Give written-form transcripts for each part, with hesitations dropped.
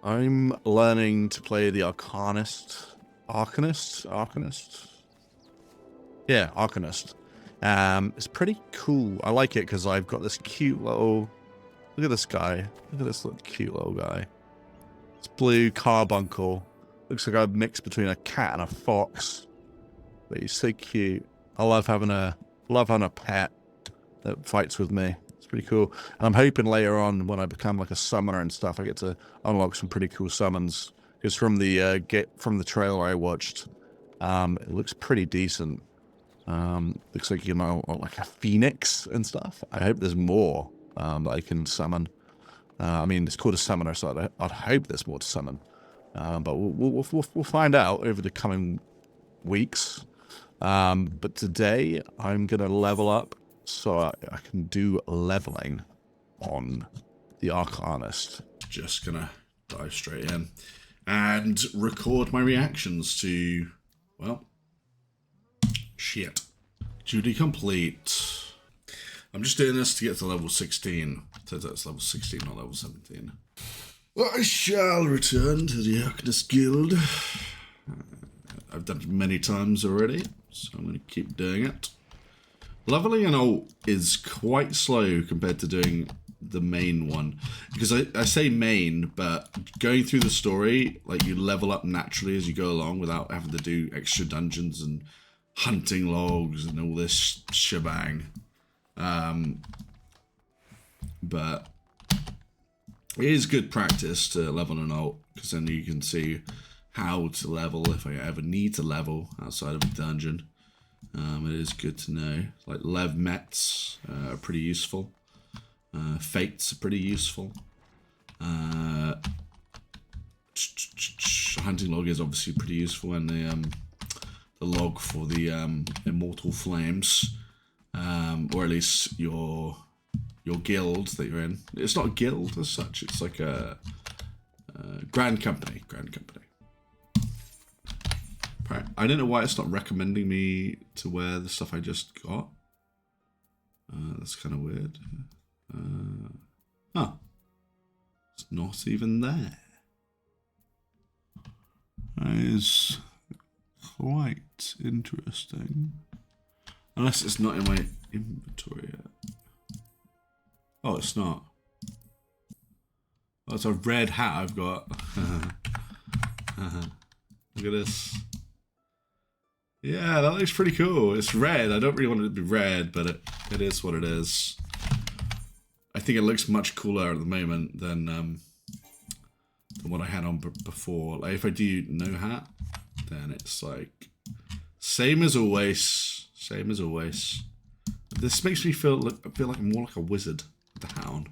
I'm learning to play the Arcanist. Arcanist? Yeah, Arcanist. It's pretty cool. I like it because I've got this cute little... Look at this guy. Look at this little cute little guy. It's blue carbuncle. Looks like a mix between a cat and a fox. But he's so cute. I love having a pet that fights with me. It's pretty cool. And I'm hoping later on when I become like a summoner and stuff, I get to unlock some pretty cool summons. Because from the trailer I watched, it looks pretty decent. Looks like, you know, like a phoenix and stuff. I hope there's more that I can summon. I mean, it's called a summoner, so I'd hope there's more to summon. But we'll find out over the coming weeks. But today I'm gonna level up so I can do leveling on the Arcanist. Just gonna dive straight in and record my reactions to, well, shit. Duty complete. I'm just doing this to get to level 16. Turns out it's level 16, not level 17. I shall return to the Arcanist Guild. I've done it many times already, so I'm going to keep doing it. Leveling an ult is quite slow compared to doing the main one. Because I say main, but going through the story, like you level up naturally as you go along without having to do extra dungeons and hunting logs and all this shebang. But it is good practice to level an ult, because then you can see how to level if I ever need to level outside of a dungeon. It is good to know. Like lev mets are pretty useful. Fates are pretty useful. Hunting log is obviously pretty useful, and the log for the immortal flames, or at least your guild that you're in. It's not a guild as such. It's like a grand company. Right. I don't know why it's not recommending me to wear the stuff I just got. That's kind of weird. Oh, it's not even there. That is quite interesting. Unless it's not in my inventory yet. Oh, it's not. Oh, it's a red hat I've got. Look at this. Yeah, that looks pretty cool. It's red. I don't really want it to be red, but it is what it is. I think it looks much cooler at the moment than what I had on before. Like if I do no hat, then it's like same as always. Same as always. This makes me feel like I'm more like a wizard with the hat on.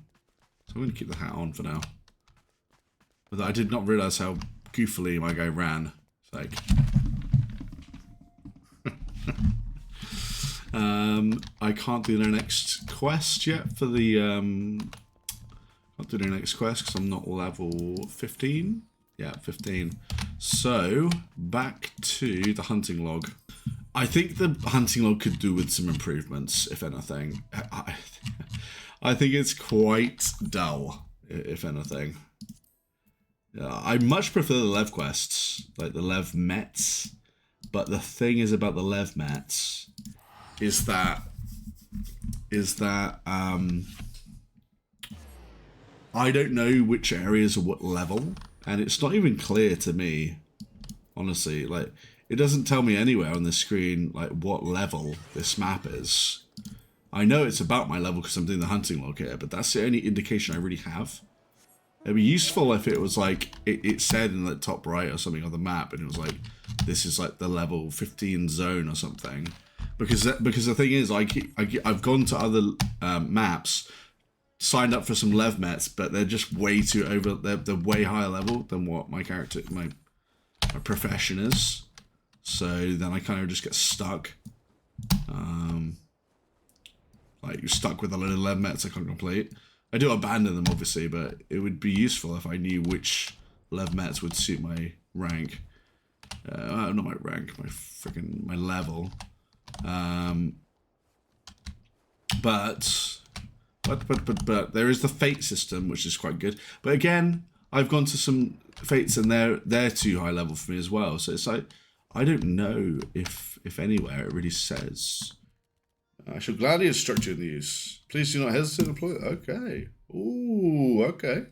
So I'm going to keep the hat on for now. But I did not realize how goofily my guy ran. It's like... I can't do the next quest yet for the... Can't do the next quest because I'm not level 15. Yeah, 15. So, back to the hunting log. I think the hunting log could do with some improvements, if anything. I think it's quite dull, if anything. I much prefer the lev quests, like the lev mets. But the thing is about the lev mets is that I don't know which areas are what level, and it's not even clear to me, honestly. Like, it doesn't tell me anywhere on the screen like what level this map is. I know it's about my level because I'm doing the hunting log here, but that's the only indication I really have. It'd be useful if it was like it said in the top right or something on the map, and it was like this is like the level 15 zone or something. Because the thing is, I've gone to other maps, signed up for some lev mets, but they're just way too over. They're way higher level than what my profession is. So then I kind of just get stuck. Like you're stuck with a load of lev mets I can't complete. I do abandon them, obviously, but it would be useful if I knew which lev mets would suit my rank. Not my rank, my level. But there is the fate system, which is quite good. But again, I've gone to some fates and they're too high level for me as well. So it's like I don't know if anywhere it really says. I shall gladly instruct you in the use. Please do not hesitate to employ it. Okay. Ooh, okay.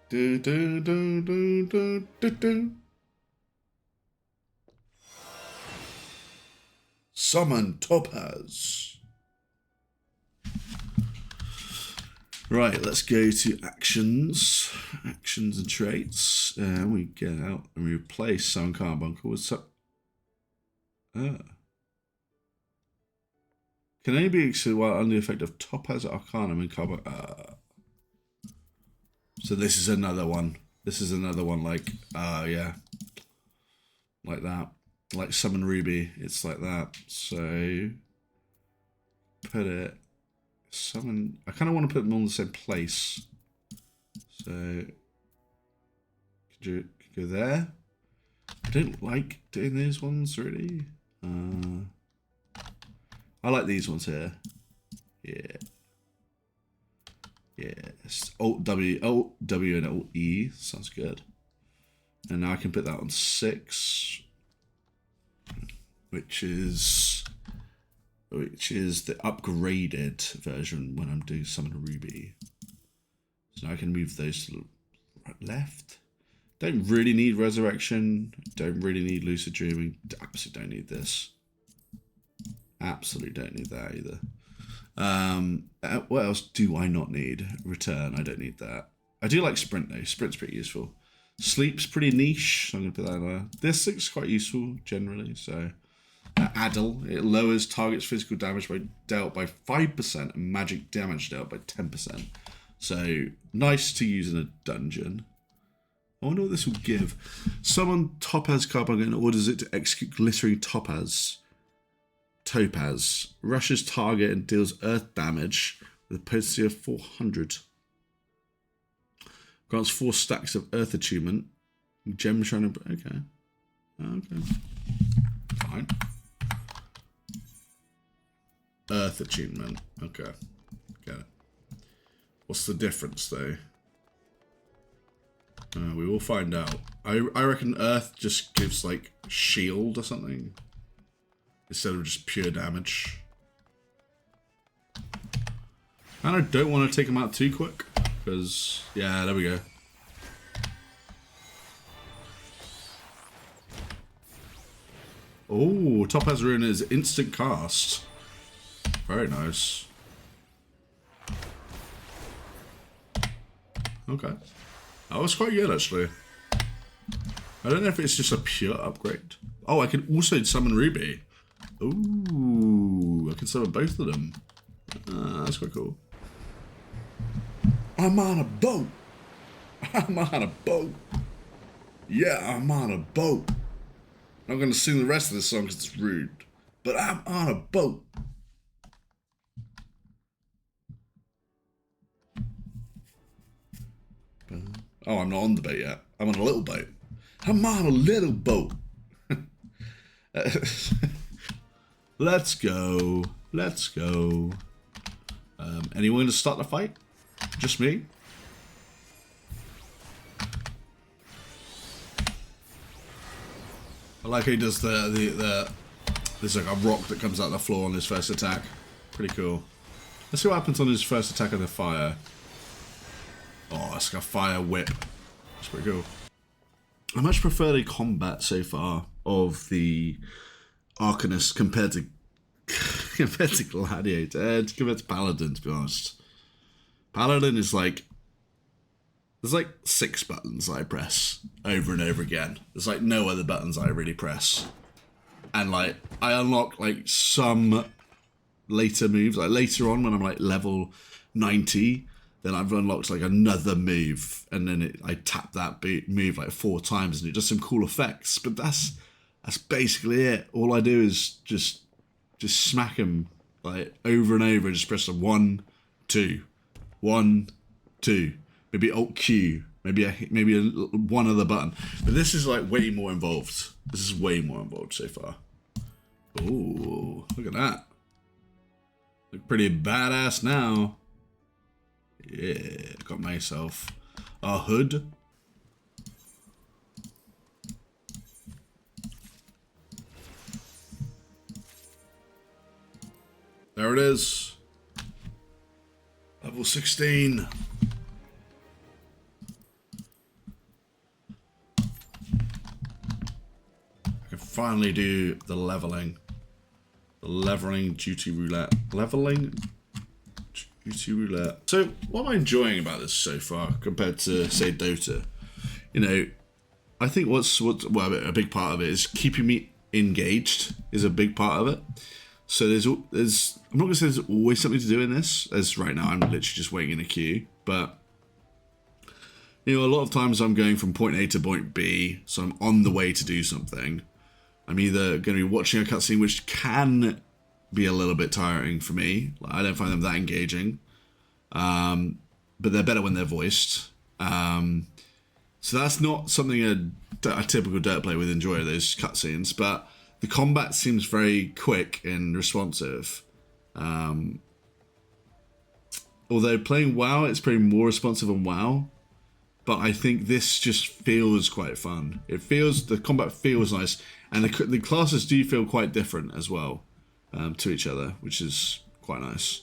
Do do do do do do do. Summon Topaz. Right, let's go to actions. Actions and traits. We get out and we replace Summon Carbuncle with can only be exceeded while under the effect of Topaz Arcanum and Carbuncle. So this is another one. This is another one like, yeah. Like that. Like Summon Ruby. It's like that. So, put it... Summon... I kind of want to put them all in the same place. So, could you go there? I don't like doing these ones, really. I like these ones here. Yeah. Yes. Alt W and Alt E. Sounds good. And now I can put that on 6. Which is the upgraded version when I'm doing Summon Ruby. So now I can move those to the right, left. Don't really need Resurrection. Don't really need Lucid Dreaming. Absolutely don't need this. Absolutely don't need that either. What else do I not need? Return. I don't need that. I do like Sprint though. Sprint's pretty useful. Sleep's pretty niche. So I'm going to put that in there. This looks quite useful generally. So Addle. It lowers target's physical damage dealt by 5% and magic damage dealt by 10%. So nice to use in a dungeon. I wonder what this will give. Summon Topaz Carbuncle and orders it to execute Glittering Topaz. Rushes target and deals earth damage with a potency of 400. Grants 4 stacks of earth attunement. Gem Shrine. Okay. Okay. Fine. Earth attunement. Okay. Get it. What's the difference though? We will find out. I reckon Earth just gives like shield or something instead of just pure damage. And I don't want to take them out too quick because yeah, there we go. Oh, Topaz Rune is instant cast. Very nice. Okay. That was quite good, actually. I don't know if it's just a pure upgrade. Oh, I can also summon Ruby. Ooh, I can summon both of them. That's quite cool. I'm on a boat. I'm on a boat. Yeah, I'm on a boat. I'm going to sing the rest of this song because it's rude. But I'm on a boat. Oh, I'm not on the boat yet. I'm on a little boat. I'm on a little boat. Let's go. Let's go. Anyone to start the fight? Just me? I like how he does there's like a rock that comes out the floor on his first attack. Pretty cool. Let's see what happens on his first attack of the fire. Oh, it's like a fire whip. It's pretty cool. I much prefer the combat so far of the Arcanist compared to Gladiator, compared to Paladin, to be honest. Paladin is like, there's like 6 buttons I press over and over again. There's like no other buttons I really press. And like, I unlock like some later moves, like later on when I'm like level 90, then I've unlocked like another move, and then I tap that move like 4 times, and it does some cool effects. But that's basically it. All I do is just smack him like over and over, and just press the 1, 2, 1, 2, maybe Alt Q, maybe one other button. But this is like way more involved. This is way more involved so far. Ooh, look at that. Look pretty badass now. Yeah, got myself a hood. There it is. Level 16. I can finally do the leveling. The leveling duty roulette. Leveling duty roulette. So, what am I enjoying about this so far compared to, say, Dota? You know, I think what's well, a big part of it is keeping me engaged is a big part of it. So there's I'm not gonna say there's always something to do in this, as right now I'm literally just waiting in a queue, but you know, a lot of times I'm going from point A to point B, so I'm on the way to do something. I'm either going to be watching a cutscene, which can be a little bit tiring for me. Like, I don't find them that engaging, but they're better when they're voiced. So that's not something a typical Dirt player would enjoy, those cutscenes, but the combat seems very quick and responsive. Although playing WoW, it's pretty more responsive on WoW. But I think this just feels quite fun. The combat feels nice. And the classes do feel quite different as well to each other, which is quite nice.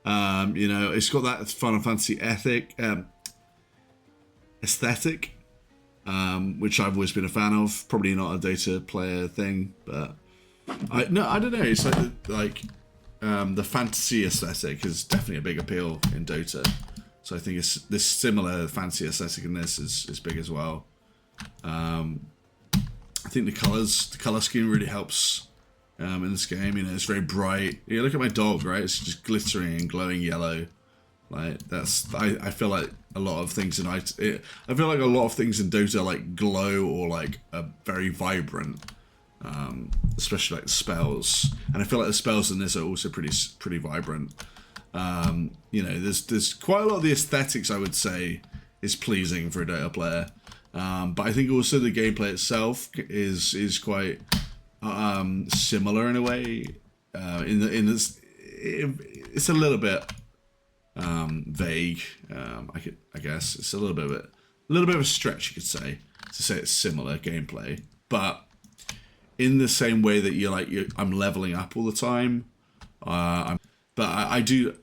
You know, it's got that Final Fantasy aesthetic. Which I've always been a fan of. Probably not a Dota player thing, but I don't know. It's like the fantasy aesthetic is definitely a big appeal in Dota. So I think this similar fantasy aesthetic in this is big as well. I think the color scheme really helps in this game. You know, it's very bright. You look at my dog, right? It's just glittering and glowing yellow. Like I feel like a lot of things in Dota like glow or like are very vibrant, especially like spells. And I feel like the spells in this are also pretty vibrant. You know, there's quite a lot of the aesthetics I would say is pleasing for a Dota player, but I think also the gameplay itself is quite similar in a way. It's a little bit vague. I guess it's a little bit of a stretch, you could say, to say it's similar gameplay, but in the same way that I'm leveling up all the time. I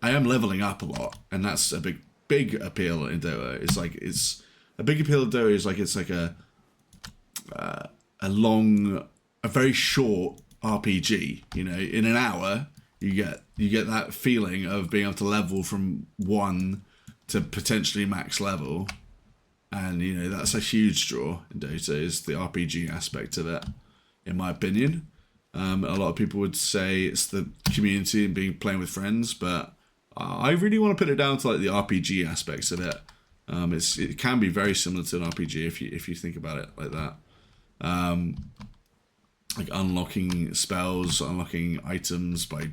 am leveling up a lot, and that's a big appeal in Dota. It's a big appeal of Dota it's like a very short RPG. You know, in an hour you get that feeling of being able to level from 1 to potentially max level, and you know that's a huge draw in Dota, is the RPG aspect of it, in my opinion. A lot of people would say it's the community and playing with friends, but I really want to put it down to like the RPG aspects of it. It can be very similar to an RPG if you think about it like that. Like unlocking spells, unlocking items by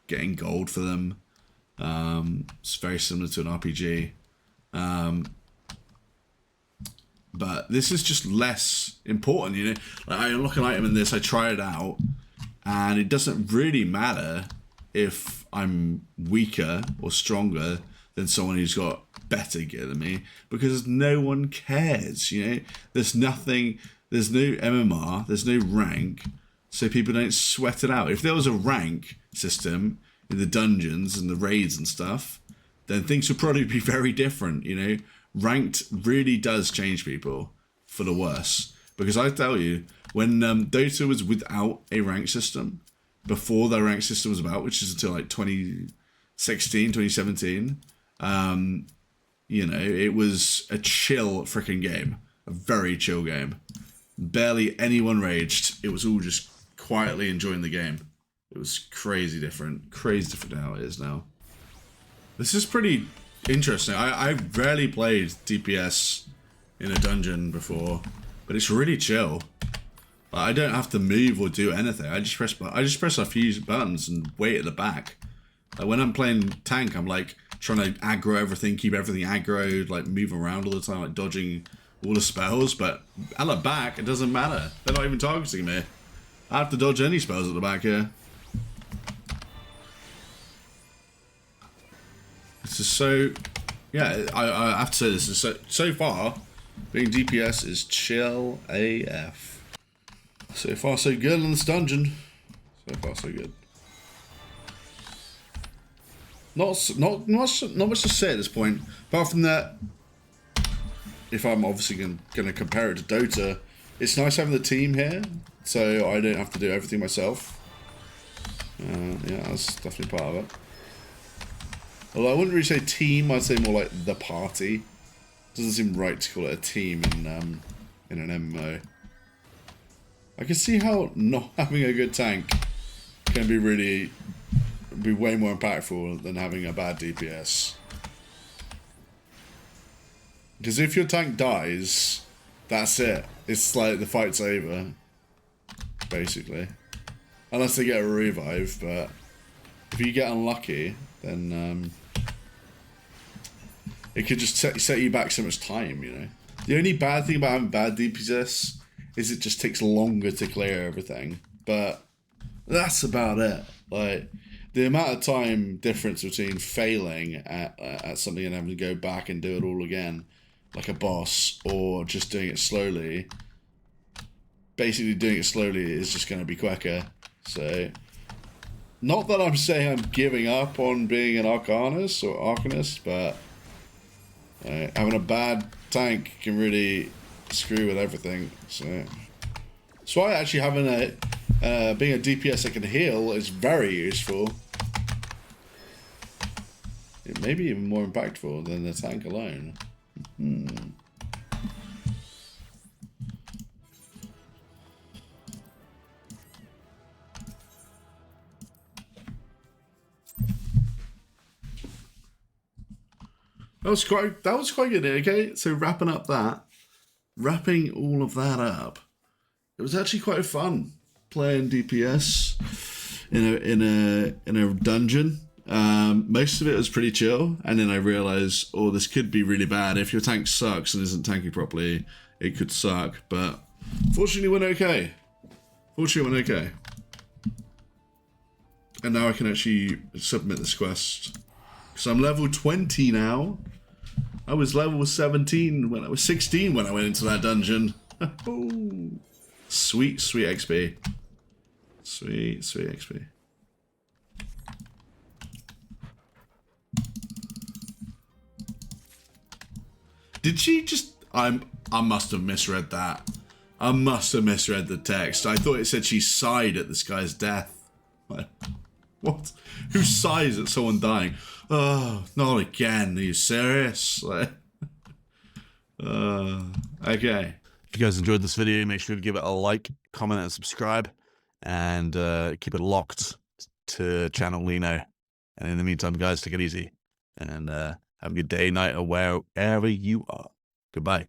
getting gold for them. It's very similar to an RPG. But this is just less important, you know. Like I unlock an item in this, I try it out, and it doesn't really matter if I'm weaker or stronger than someone who's got better gear than me, because no one cares, you know. There's no MMR, there's no rank, so people don't sweat it out. If there was a rank system in the dungeons and the raids and stuff, then things would probably be very different, you know. Ranked really does change people for the worse, because I tell you, when Dota was without a rank system, before their rank system was about, which is until like 2016, 2017, you know, it was a chill freaking game, a very chill game. Barely anyone raged. It was all just quietly enjoying the game. It was crazy different to how it is now. This is pretty interesting. I've rarely played DPS in a dungeon before, but it's really chill. Like, I don't have to move or do anything. I just press a few buttons and wait at the back. Like when I'm playing tank, I'm like trying to aggro everything, keep everything aggroed, like move around all the time, like dodging all the spells. But at the back, it doesn't matter. They're not even targeting me. I have to dodge any spells at the back here. This is so Yeah, I have to say this is so far, being DPS is chill AF. So far so good in this dungeon. So far so good. Not much to say at this point, apart from that. If I'm obviously going to compare it to Dota, it's nice having the team here, so I don't have to do everything myself. Yeah, that's definitely part of it. Although I wouldn't really say team, I'd say more like the party. Doesn't seem right to call it a team in an MMO. I can see how not having a good tank can be way more impactful than having a bad DPS. Because if your tank dies, that's it. It's like the fight's over, basically. Unless they get a revive, but if you get unlucky, then it could just set you back so much time, you know? The only bad thing about having bad DPS is it just takes longer to clear everything. But that's about it. Like, the amount of time difference between failing at something and having to go back and do it all again, like a boss, or just doing it slowly, basically doing it slowly is just going to be quicker. So, not that I'm saying I'm giving up on being an Arcanist or Arcanist, but having a bad tank can really screw with everything. So, that's why actually having being a DPS that can heal is very useful. It may be even more impactful than the tank alone. That was quite good. Okay, so wrapping all of that up, it was actually quite fun playing DPS in a dungeon. Most of it was pretty chill, and then I realized, oh, this could be really bad. If your tank sucks and isn't tanking properly, it could suck. But fortunately, it went okay. And now I can actually submit this quest. So I'm level 20 now. I was level 17 when I was 16 when I went into that dungeon. Sweet XP. Sweet XP. Did she just... I must have misread that. I must have misread the text. I thought it said she sighed at this guy's death. Like, what? Who sighs at someone dying? Oh, not again. Are you serious? Like, okay. If you guys enjoyed this video, make sure to give it a like, comment, and subscribe. And keep it locked to channel Lino. And in the meantime, guys, take it easy. And have a good day, night, or wherever you are. Goodbye.